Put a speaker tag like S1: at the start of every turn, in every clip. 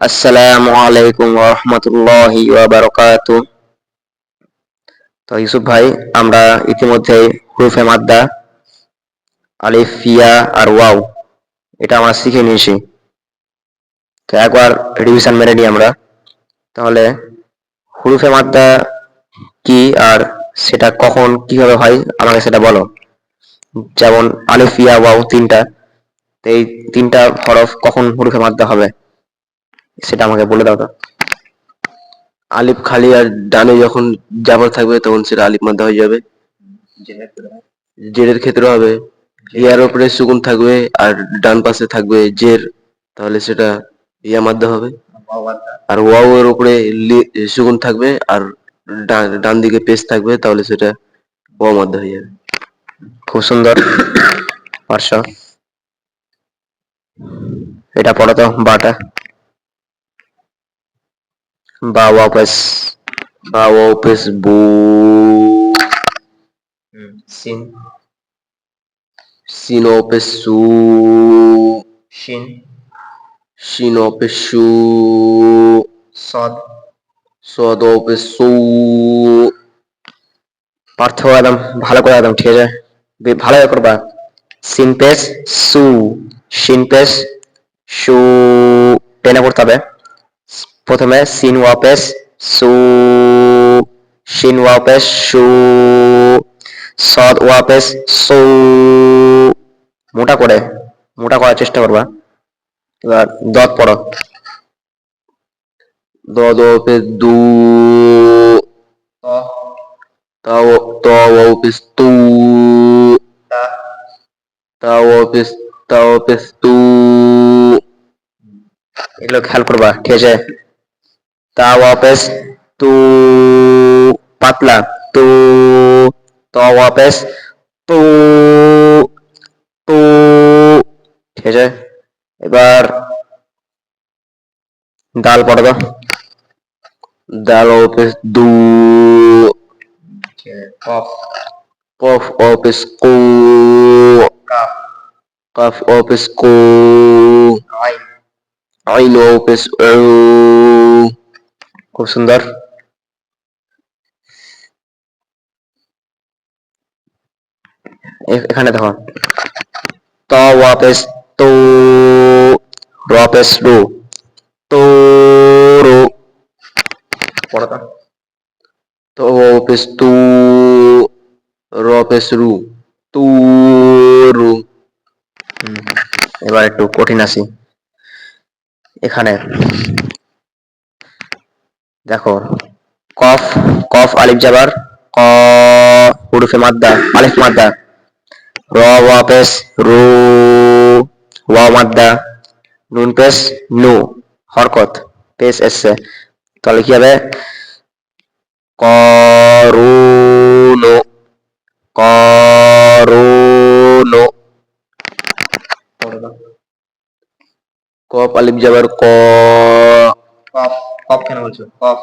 S1: আসসালামু আলাইকুম ওয়া রাহমাতুল্লাহি ওয়া বারাকাতুহু। তো ইউসুফ ভাই, আমরা ইতিমধ্যে হুরুফে মাদ্দা আলিফ, ইয়া আর ওয়াও এটা আমরা শিখে নিয়েছি। তো একবার রিভিশন মেরে নিই আমরা। তাহলে হুরুফে মাদ্দা কি আর সেটা কখন কিভাবে হয় আমাকে সেটা বলো। যেমন আলিফ, ইয়া, ওয়াও তিনটা, তো এই তিনটা হরফ কখন হুরুফে মাদ্দা হবে সেটা আমাকে বলে দাও তো।
S2: আলিফ খালি আর ডানে যখন জাবর থাকবে তখন সেটা আলিফ মাদ্দা হয়ে যাবে। জেরের ক্ষেত্রে হবে, ইয়ার উপরে সুকুন থাকবে আর ডান পাশে থাকবে জের, তাহলে সেটা ইয়া মাদ্দা হবে। আর ওয়াও এর উপরে সুকুন থাকবে আর ডান দিকে পেশ থাকবে, তাহলে সেটা ওয়াও মাদ্দা হয়ে যাবে।
S1: খুব সুন্দর পারছো। এটা পড়ো তো বাটা। বা ওয়াপস।
S2: বা ওয়াও পেশ বু।
S1: সিন।
S2: সিন ওয়াও পেশ সু।
S1: শিন।
S2: শিন ওয়াও পেশ সু।
S1: সদ।
S2: সদ ওয়াও পেশ সু।
S1: পার্থক্য একদম ভালো করে একদম ঠিক আছে, ভালো করবা। সিন পেস সু, শিন পেস সু, টেনে পড়তে হবে। প্রথমে সিন ওয়াপেস সু, শিন ওয়াপেস সু, সদ ওয়াপেস সু, মোটা করে মোটা করার চেষ্টা করবা। এবার দত পড়ো।
S2: দদ ওয়াও পেশ দু। তা ওয়াও পেশ তু। তা ওয়াও পেশ তু।
S1: এগুলো খেয়াল করবা ঠিক আছে। তা ওয়াপেস তু, পাতলা তু, ত ওয়াপেস তু, তু, ঠিক আছে। এবার দাল পড়ো তো।
S2: দাল ওয়াও পেশ দু।
S1: কফ।
S2: কফ ওয়াও পেশ কু।
S1: কাফ।
S2: কাফ ওয়াও পেশ কু।
S1: আইন।
S2: আইন ওয়াও পেশ উ।
S1: খুব সুন্দর। এখানে দেখো, ত ওয়াপেস তু, র পেশ রু, তু রু, পড়ো তো।
S2: তো ওয়াও পেশ তু। র পেশ রু, তু রু।
S1: এবার একটু কঠিন আসি। এখানে দেখো, কফ, কফ আলিফ জাবার ক, হুরুফে মাদ্দা আলিফ মাদ্দা, র ওয়াপেস রু, ওয়াও মাদ্দা, নুন পেশ নু, হরকত পেশ এসছে, তাহলে কি হবে করুনু, করুনু।
S2: কফ আলিফ জাবার ক।
S1: কফ, কফ কেন বলছো কফ?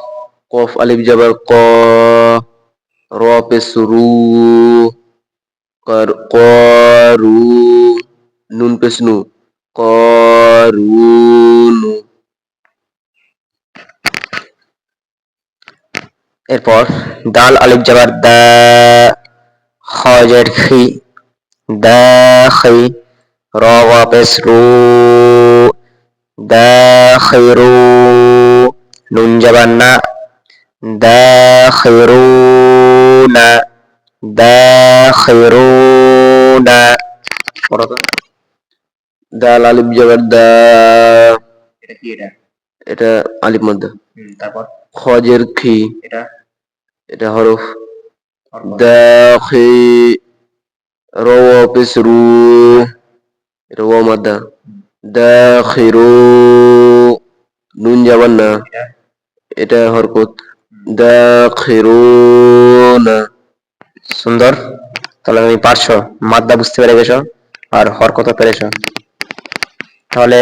S2: কফ আলিফ জাবার ক। র পেশ রু। করু। নুন পেশ নু, করুনু।
S1: এরপর দাল আলিফ জাবার দা, খজের খি, দাখি, র ওয়াপেস রু, দাখিরু, নুন জাবার না, দাখিরুনা, দাখিরুনা, পড়ো তো।
S2: দাল আলিফ জাবার দা।
S1: এটা কি এটা?
S2: এটা আলিফ মাদ্দা।
S1: তারপর
S2: খজের খি,
S1: এটা
S2: এটা হরফ।
S1: হরকত।
S2: দাখি, র ওয়াও পেশ রু, এটা ওয়াও মাদ্দা। দাখিরু, নুন জাবার না,
S1: এটা
S2: এটা হরকত। দাখিরুনা।
S1: সুন্দর। তাহলে তুমি পারছো, মাদ্দা বুঝতে পেরে গেছো আর হরকত পেরেছো। তাহলে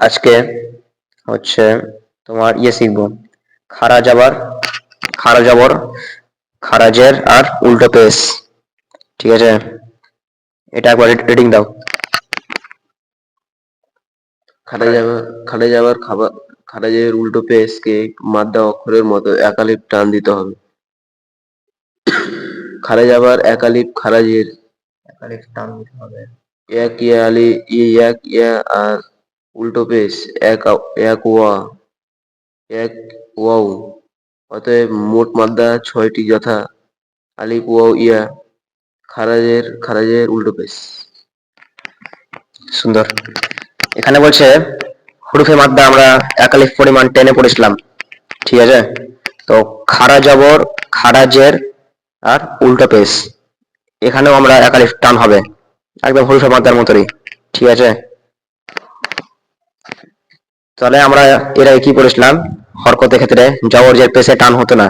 S1: আজকে হচ্ছে তোমার ইয়ে শিখবো, খারা যাবার, খারা জবর, খারাজের আর উল্টো পেশ, ঠিক আছে। এটা একবার রিডিং দাও।
S2: খাটে যাবার খারাজের উল্টো পেশকে মাদ্দা অক্ষরের মতো একালিপ টান দিতে হবে। খারে যাবার একালিপ খারাজের
S1: টান দিতে হবে।
S2: এক ইয়া আলি এক ইয়া আর উল্টো পেশ এক ওয়া এক ওয়াও। অতএব মোট মাদ্দা 6টি যথা আলিফ ওয়াও ইয়া খারাজের উল্টো পেশ।
S1: সুন্দর। এখানে বলছে হুরুফে মাদ্দা আমরা একালিফ পরিমাণ টেনে পড়েছিলাম, ঠিক আছে? তো খাড়া জবর, খারাজের আর উল্টো পেশ, এখানেও আমরা একালিফ টান হবে, একদম হুরুফে মাদ্দার মতোই, ঠিক আছে? তাহলে আমরা এর আগে কি পড়েছিলাম, হরকতের ক্ষেত্রে জবর জের পেশে টান হতো না,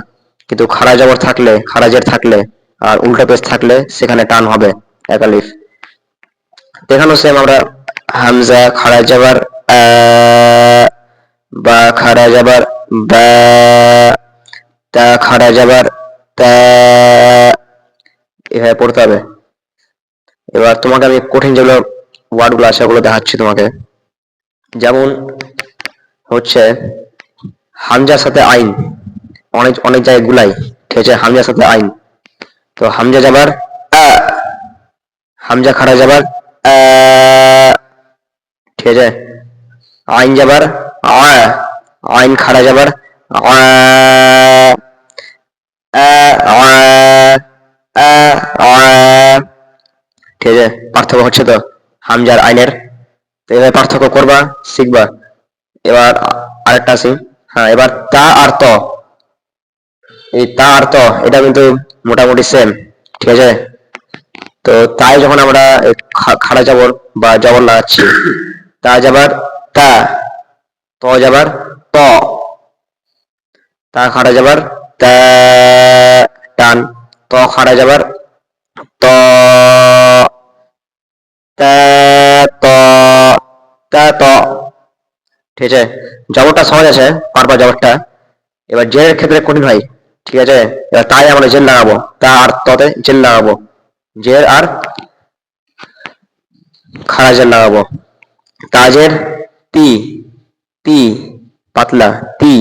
S1: কিন্তু খাড়া জবর থাকলে, খারাজের থাকলে আর উল্টো পেশ থাকলে সেখানে টান হবে একালিফ। এখানেও সেম আমরা হামজা খাড়া জবর বা খাড়া জবর বা, তা খাড়া জবর তা, এভাবে পড়তে হবে। এবার তোমাকে আমি কঠিন যেগুলো ওয়ার্ড গুলো আছে ওগুলো দেখাচ্ছি তোমাকে। যেমন হচ্ছে হামজার সাথে আইন, অনেক অনেক জায়গায় গুলাই, ঠিক আছে? হামজার সাথে আইন, তো হামজা যাবার আ, হামজা খাড়া যাবার আ, ঠিক আছে? আইন যাবার আ, আইন খাড়া যাবার আ, আ, আ, আ, আ, ঠিক আছে? পার্থক্য হচ্ছে তো হামজার আইনের, তো এভাবে পার্থক্য করবা, শিখবা। এবার আরেকটা আছে, হ্যাঁ, এবার তা আর ত, এই তা আর ত এটা কিন্তু মোটামুটি সেম, ঠিক আছে? তো তাই যখন আমরা খাড়া জবর বা জবর লাগাচ্ছি, তা যাবার তা, ত যাবার ত, তা খাড়া যাবার তা, টান, ত খাড়া যাবার ত, তা ত, তা ত, ঠিক আছে? জবরটা সহজ আছে, পারবা জবরটা। এবার জের ক্ষেত্রে কঠিন হয়, ঠিক আছে? এবার তাই আমরা জেল লাগাবো, তা আর ততে জেল লাগাবো, জের আর খাড়া জেল লাগাবো। তাজের তি, তি পাতলা তি,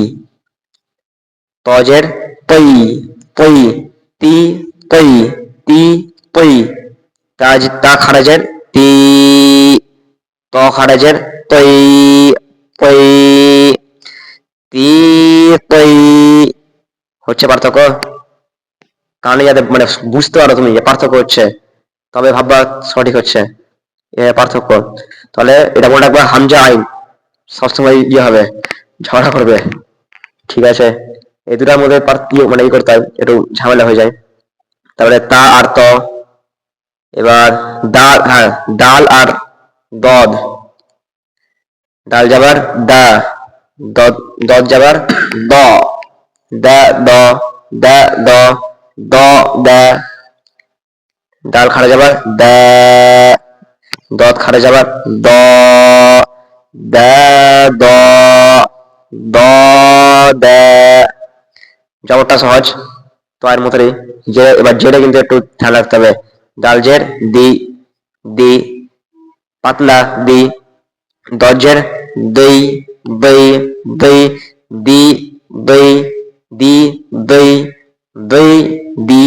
S1: তজের তৈ, তৈ তি তৈ, তি তৈ, তাজ তা খারাজের তি, ত খারাজের তৈ, তৈ, তি তৈ। হচ্ছে পার্থক্য? তাহলে যাতে মানে বুঝতে পারো তুমি যে পার্থক্য হচ্ছে, তবে ভাববা সঠিক হচ্ছে, এ পার্থক্য। তাহলে এটা মনে রাখবা, হামজা আইন সবসময় ইয়ে হবে, ঝগড়া করবে, ঠিক আছে? এই দুটার মধ্যে মানে ই করতে হয়, একটু ঝামেলা হয়ে যায়। তারপরে তা আর ত, এবার ডাল, হ্যাঁ, ডাল আর দদ, ডাল যাবার দা, দদ দদ যাবার দ, দা দ, দা দ, দ দা, ডাল খাড়া যাবার দা, দদ খাড়া যাবার দ, দা দ, দ দা। জবরটা সহজ, তো এর মতোই যে, এবার জেরে কিন্তু একটু ধ্যান রাখতে হবে। ডাল জের দি, দি পাতলা দি, দজের দই, দই, দই, দি, দই, দি, দই, দই, দি,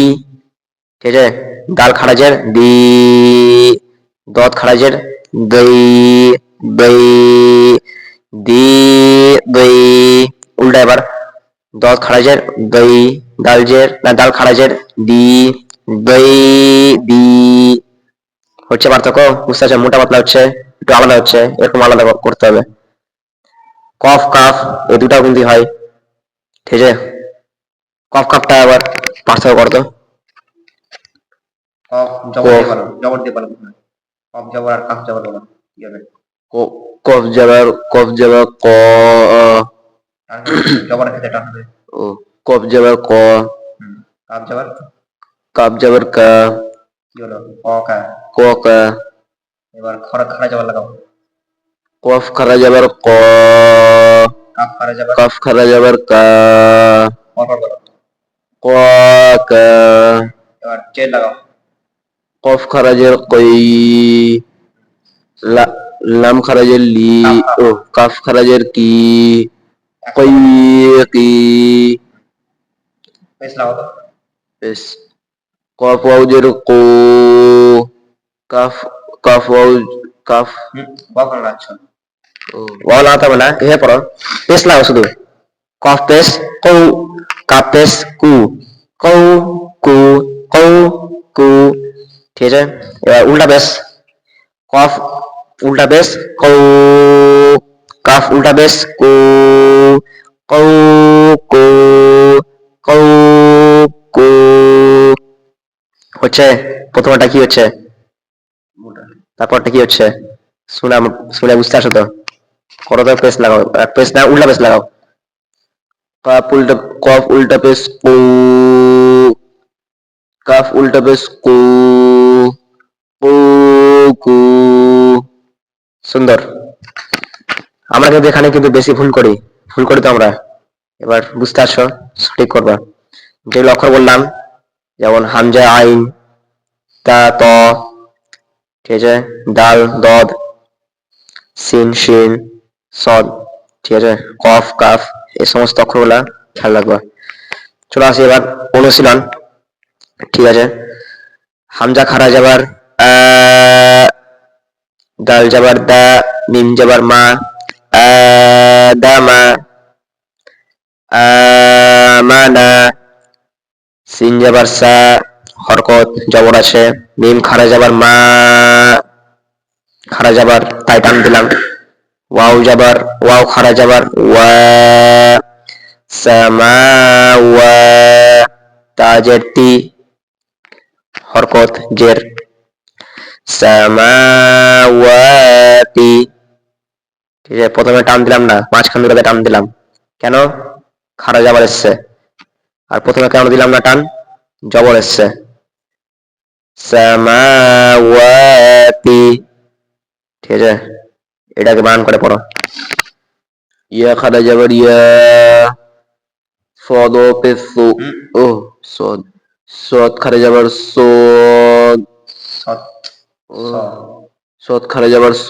S1: ঠিক আছে? ডাল খারাজের দি, দত খারাজের দই, দই, দি, দই। উল্টা এবার দত খারাজের দই, ডালজের না ডাল খারাজের দি, দই, দি। হচ্ছে পার্থক্য, বুঝতে পারছো? মোটা পাতলা হচ্ছে, একটু আলাদা হচ্ছে, এরকম আলাদা করতে হবে। কফ কাফ এই দুটাও কিন্তু হয়, ঠিক আছে? কফ কাফটা আবার পার্থক্য করতো। কফ জবর দিয়ে বলো, জবর দিয়ে বলো, কফ জবর আর কাফ জবর বলো, কি হবে?
S2: কফ যাবার ক,
S1: জবরের ক্ষেত্রে টান হবে।
S2: ও কফ যাবার ক,
S1: কাফ জবর,
S2: কাপ যাবার কা,
S1: কি হলো? ক কা।
S2: ক কা।
S1: এবার খরা খাড়া জবর লাগাবো,
S2: কফ খারা যাবার ক,
S1: কাফ খাড়া জবর,
S2: কাফ খারা যাবার কা,
S1: পরপর বলো।
S2: ক কা।
S1: এবার জের লাগাও,
S2: কফ খারাজের কই, লাম খারাজের লি, ও কাফ খারাজের কি, কই কি,
S1: পেশ লাগাও তো।
S2: বেশ, কফ ওয়াউজের কো, কাফ কাফ ওয়াউ কাফ,
S1: ওয়াও কেন লাগছো?
S2: ও
S1: ওয়াও লাগাতে হবে না, এভাবে পড়ো, পেশ লাগাও শুধু। কফ পেশ কৌ, কাপ পেশ কু, কৌ কু, কৌ কু। ঠিক আছে, এবার উল্টা পেশ, কফ উল্টা পেশ কৌ, কাফ উল্টা পেশ কু, কৌ কু, কৌ কু। হচ্ছে প্রথমটা কি হচ্ছে, তারপরটা কি হচ্ছে, শুনে শুনে বুঝতে আসো তো, করো তো, পেশ লাগাও, পেশ না উল্টা পেশ লাগাও। কাফ উল্টা, কফ উল্টা পেশ কু, কাফ উল্টা পেশ কু, কু কু। সুন্দর। আমরা কিন্তু এখানে কিন্তু বেশি ভুল করি তো আমরা। এবার বুঝতে আসো, সঠিক করবা। যেগুলো অক্ষর বললাম, যেমন হামজা আইন, তা ত, ঠিক আছে, দাল দদ, সিন শিন, সদ, ঠিক আছে, কফ কাফ, এই সমস্ত অক্ষরগুলা খেয়াল রাখবা। চলে আসি এবার অনুশীলন। ঠিক আছে, হামজা খারা যাবার আ, দাল যাবার দা, মিম যাবার মা, দামা, আমানা, সিন যাবার সা, হরকত জবর আছে, মিম খারা যাবার মা, খারা যাবার তাই টান দিলাম, ওয়াও যাবার, ওয়াও খারা যাবার ওয়া, সামাওয়া, তাজের তি, হরকত জের, সামাওয়াতি। ঠিক আছে, প্রথমে টান দিলাম না, মাঝখান দুটাতে টান দিলাম, কেন, খারা যাবার এসছে। আর প্রথমে কেন দিলাম না টান, জবর এসছে, সামাওয়াতি। ঠিক আছে, এটাকে বানান করে পড়ো।
S2: ইয়া খারা যাবার ইয়া, সদ ও পেশ সু, ও সদ, সদ খারা যাবার সদ, ও সদ খারা যাবার স,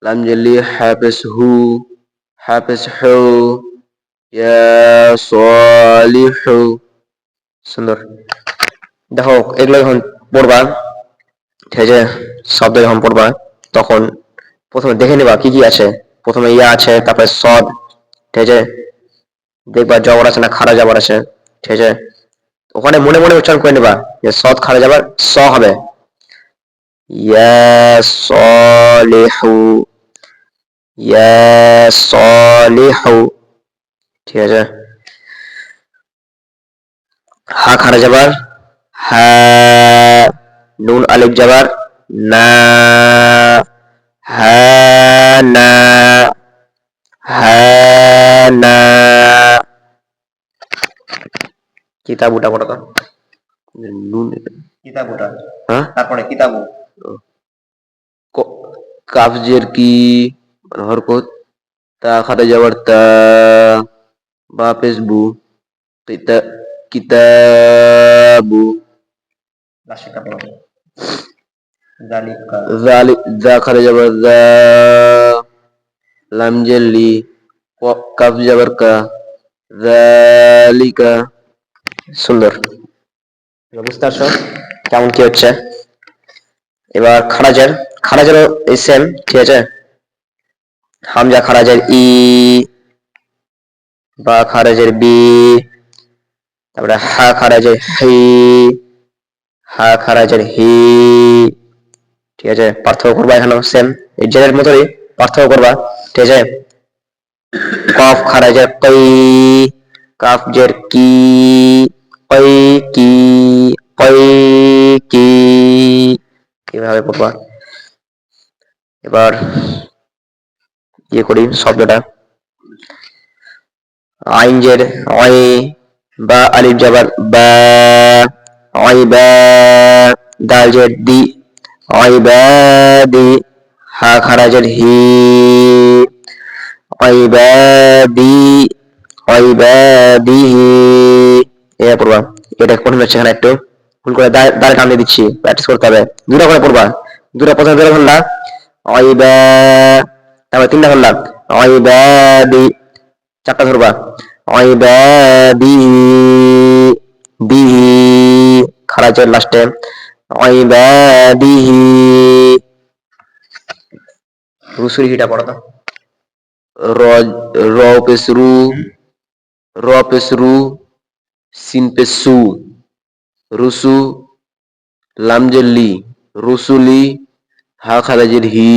S2: লাম জেলি হাফেজ হু, হাফেজ হু, ইয়া সলিহু।
S1: সুন্দর। দেখো এগুলো যখন পড়বা, ঠিক আছে, শব্দ যখন পড়বা, তখন প্রথমে দেখে নিবা কি কি আছে। প্রথমে ইয়া আছে, তারপরে সদ, ঠিক আছে, দেখবা জবর আছে না খারা যাবার আছে। ঠিক আছে, ওখানে মনে মনে উচ্চারণ করে নিবা যে সদ খারা যাবার স হবে, ইয়া সলিহু, ইয়া সলিহু। ঠিক আছে, হা খারা যাবার হা, নুন আলিফ যাবার না, হা না, হা না। কিতাবুটা পড়ো তো,
S2: নুন,
S1: কিতাবুটা,
S2: হ্যাঁ,
S1: তারপরে কিতাবু,
S2: কাফ জের কি, মানে হরকত, তা খারা যাবার তা, বা পেশ বু, কিতাবু,
S1: রাশিটা পড়ো, জালিকা,
S2: যা খারা যাবার যা, লাম জের লি, কাফ যাবার কা, জালিকা।
S1: সুন্দর। এবার বুঝতে পারছো কেমন কি হচ্ছে। এবার খারাজের, খারাজেরও এই সেম, ঠিক আছে, হামজা খারাজের ই, বা খারাজের বি, তারপরে হা খারাজের হি, হা খারাজের হি। ঠিক আছে, পার্থক্য করবা এখানেও সেম, এই জেরের মতোই পার্থক্য করবা। ঠিক আছে, কফ খারাজের কই, কাফ জের কি, কই কি, কই কি, এভাবে পড়বা। এবার ইয়ে করি শব্দটা, আইন জের অয়, বা আলিফ যাবার বা, অয় বা, দাল জের দি, অয় বা দি, হা খারাজের হি, অয় বা দি, অয় বা দিহি। এটা পড়বা, এটা কঠিন হচ্ছে এখানে একটু, ভুল করে দাঁড়ে টান দিয়ে দিচ্ছি, প্র্যাকটিস করতে হবে। দুটো করে পড়বা, দুটো প্রথমে দুটো ঘন্টা, অইবা, তারপরে তিনটা ধরলাম, অইবাদি, চারটা ধরবা, অইবাদি, বিহি, খারাজের লাস্টে, অইবাদিহি, রুসুরি হিটা পড়ো তো।
S2: র র পেশ রু, র পেশ রু, সিন পেশ সু, রুসু, লামজের লি, রুসুলি, হা খারাজের হি,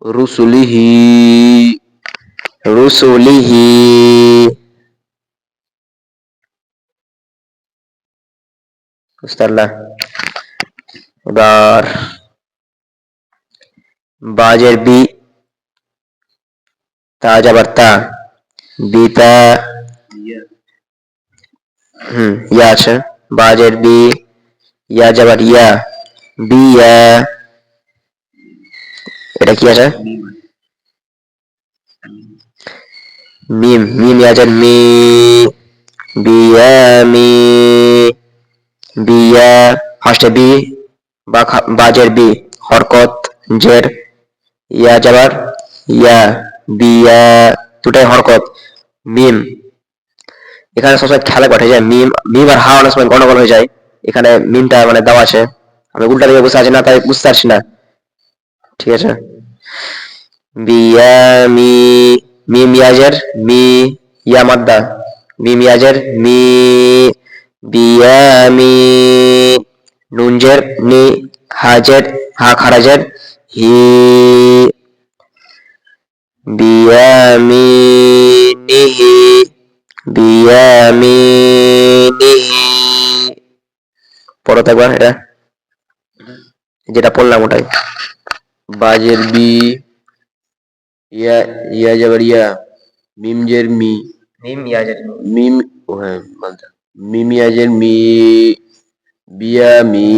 S2: রুসুলিহি,
S1: রুসুলিহি। বুঝতে পারলা? এবার বাজের বি, তা যাবার তা, বিতা, ইয়া আছে, বাজের বি, ইয়া যাবার ইয়া, বিয়া, এটা কি আছে? মিম, মিম ইয়াজের মি, বিয়ামি, বিয়া, ফার্স্টে বি, বাজের বি, হরকত, জের, ইয়া যাবার ইয়া, বিয়া, দুটাই হরকত, মিম। এখানে সবসময় খেলা পাঠে যায়, মিম মিম আর হা অনেক সময় গন্ডগোল হয়ে যায়, এখানে মিমটা মানে দেওয়া আছে, আমি উল্টা দিকে বসে আছি না, তাই বুঝতে পারছি না, ঠিক আছে। বিয়ামি, মিম ইয়াজের মি, ইয়া মাদ্দা, মিম ইয়াজের মি, বিয়ামি, নুনজের নি, হাজের, হা খারাজের হি, বিয়ামিনিহি, বিয়ামিনিহি। পড়ো তো একবার এটা, যেটা পড়লাম ওটাই।
S2: বাজের বি, ইয়া ইয়া যাবার ইয়া, মিমজের মি,
S1: মিম ইয়াজের
S2: মিম, ও হ্যাঁ মালটা, মিম ইয়াজের মি, বিয়া মি,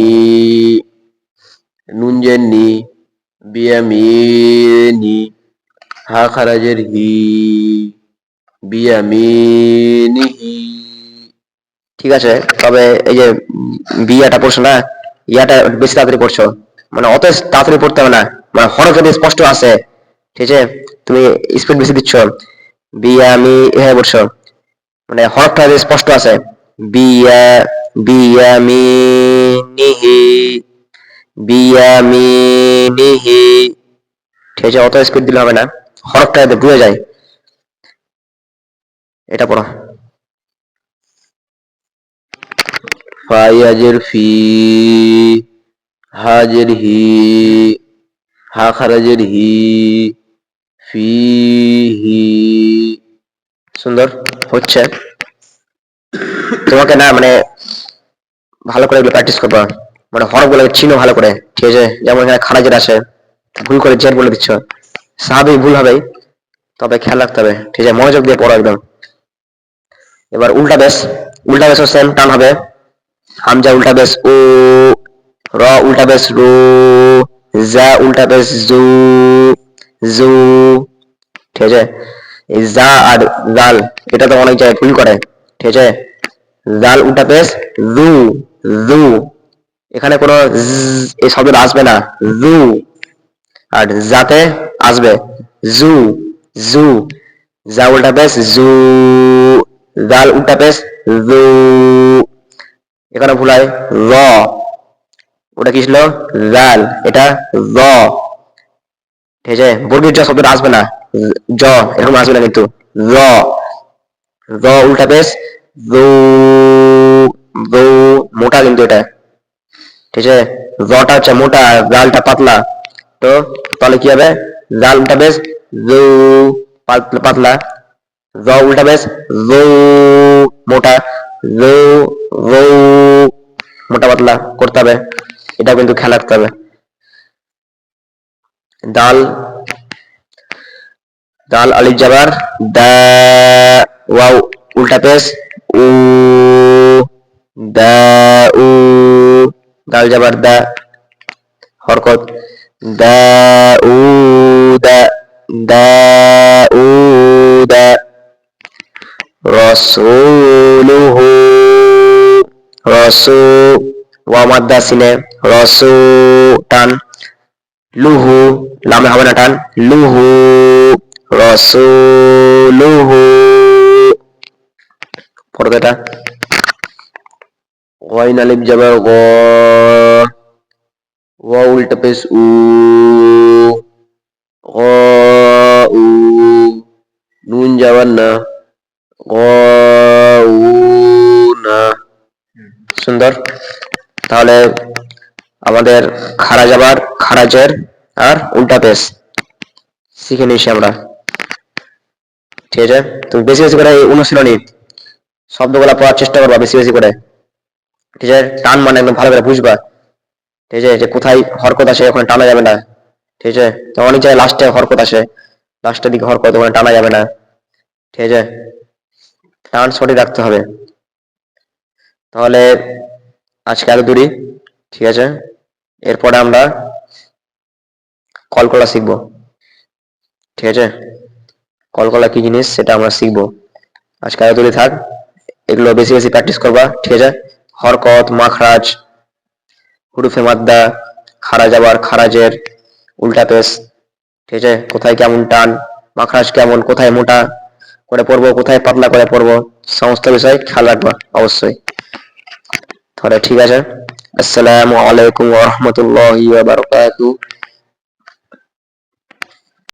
S2: নুনজের নি, বিয়া মি নি, হা খারাজের হি, বিয়া মি নিহি।
S1: ঠিক আছে, তবে এই যে বিয়াটা পড়ছো না, ইয়াটা বেশি তাড়াতাড়ি পড়ছো, মানে অত তাড়াতাড়ি পড়তে হবে না, মানে হরফ যদি স্পষ্ট আছে, ঠিক আছে, তুমি স্পিড বেশি দিচ্ছ, বিয়া আমি এভাবে পড়ছো, মানে হরফটা যদি স্পষ্ট আছে, বিয়া, বিয়ামিনিহি, বিয়ামিনিহি, ঠিক আছে, অত স্পিড দিলে হবে না, হরফটা যাতে বুঝে যায়, এটা পড়ো।
S2: ফায়াজের ফি, হাজের হি, হা খারাজের হি, ফিহি।
S1: সুন্দর হচ্ছে, তোমাকে না মানে ভালো করে এগুলো প্র্যাকটিস করবা, মানে হরফ গুলো চিনো ভালো করে, ঠিক আছে, যেমন এখানে খারাজের আছে, ভুল করে জের বলে দিচ্ছ, স্বাভাবিক ভুল হবেই, তবে খেয়াল রাখতে হবে, ঠিক আছে, মনোযোগ দিয়ে পড়ো একদম। এবার উল্টা বেশ, উল্টা বেশও সেম টান হবে, হামজা উল্টা বেশ উ, র উল্টা বেশ রু, জা উল্টা বেশ জু, জু, ঠিক আছে, এই জা আর জাল এটা তো অনেক জায়গায় ভুল করে, ঠিক আছে, জাল উল্টা পেশ জু, জু, এখানে কোনো এই শব্দটা আসবে না, জু, আর যাতে আসবে জু, জু, যা উল্টা পেশ জু, জাল উল্টা পেশ জু, এখানে ভুল হয় র, ওটা কি ছিল জাল, এটা র, ঠিক আছে, বর্গীর জ শব্দটা আসবে না, জ এরকম আসবে না কিন্তু, র, র উল্টা পেশ রু, রু, মোটা কিন্তু এটা, ঠিক আছে, রটা হচ্ছে মোটা, জালটা পাতলা, তো তাহলে কি হবে, জাল উল্টা বেশ জু, পাতলা, জ উল্টা বেশ জু, মোটা, জু, রু, মোটা পাতলা করতে হবে, এটা কিন্তু খেয়াল রাখতে হবে। দাল, দাল আলিফ জাবার দা, ওয়াও উল্টা পেশ উ, দা উ, দাল জাবার দা, হরকত দা উ দা, দা উ দা, রসুলুহু, রসু, ওয়া মাদ্দা সিনে, রসু টান, লুহু, লামে হবে না টান, লুহু, রসুলুহু, পরবর্তীটা গইন আলিফ জবর গ, ওয়া উল্টা পেশ উ, গ উ, নুন জবর না, গ উ না। সুন্দর। তাহলে আমাদের খাড়া যাবার খাড়াজের আর উল্টা পেশ শিখে নিয়েছি আমরা, ঠিক আছে। তুমি বেশি বেশি করে এই অনুশীলনী শব্দগুলা পড়ার চেষ্টা করবা বেশি বেশি করে, ঠিক আছে। টান মানে একদম ভালো করে বুঝবা, ঠিক আছে, যে কোথায় হরকত আসে ওখানে টানা যাবে না, ঠিক আছে। তো অনেক জায়গায় লাস্টে হরকত আসে, লাস্টের দিকে হরকত, ওখানে টানা যাবে না, ঠিক আছে। টান সঠিক রাখতে হবে। তাহলে আজকে এত দূরই, ঠিক আছে। এরপরে আমরা কলকলা শিখবো, ঠিক আছে। কলকলা কি জিনিস সেটা আমরা শিখবো। আজকে এত দূরই থাক, এগুলো বেশি বেশি প্র্যাকটিস করবা, ঠিক আছে। হরকত, মাখরাজ, হুরুফে মাদ্দা, খাড়া যাবার খারাজের উল্টা পেশ, ঠিক আছে। কোথায় কেমন টান, মাখরাজ কেমন, কোথায় মোটা করে পড়বো, কোথায় পাতলা করে পড়বো, সমস্ত বিষয় খেয়াল রাখবা অবশ্যই। তাহলে ঠিক আছে। আসসালামু আলাইকুম ওয়া রাহমাতুল্লাহি ওয়া বারাকাতুহু।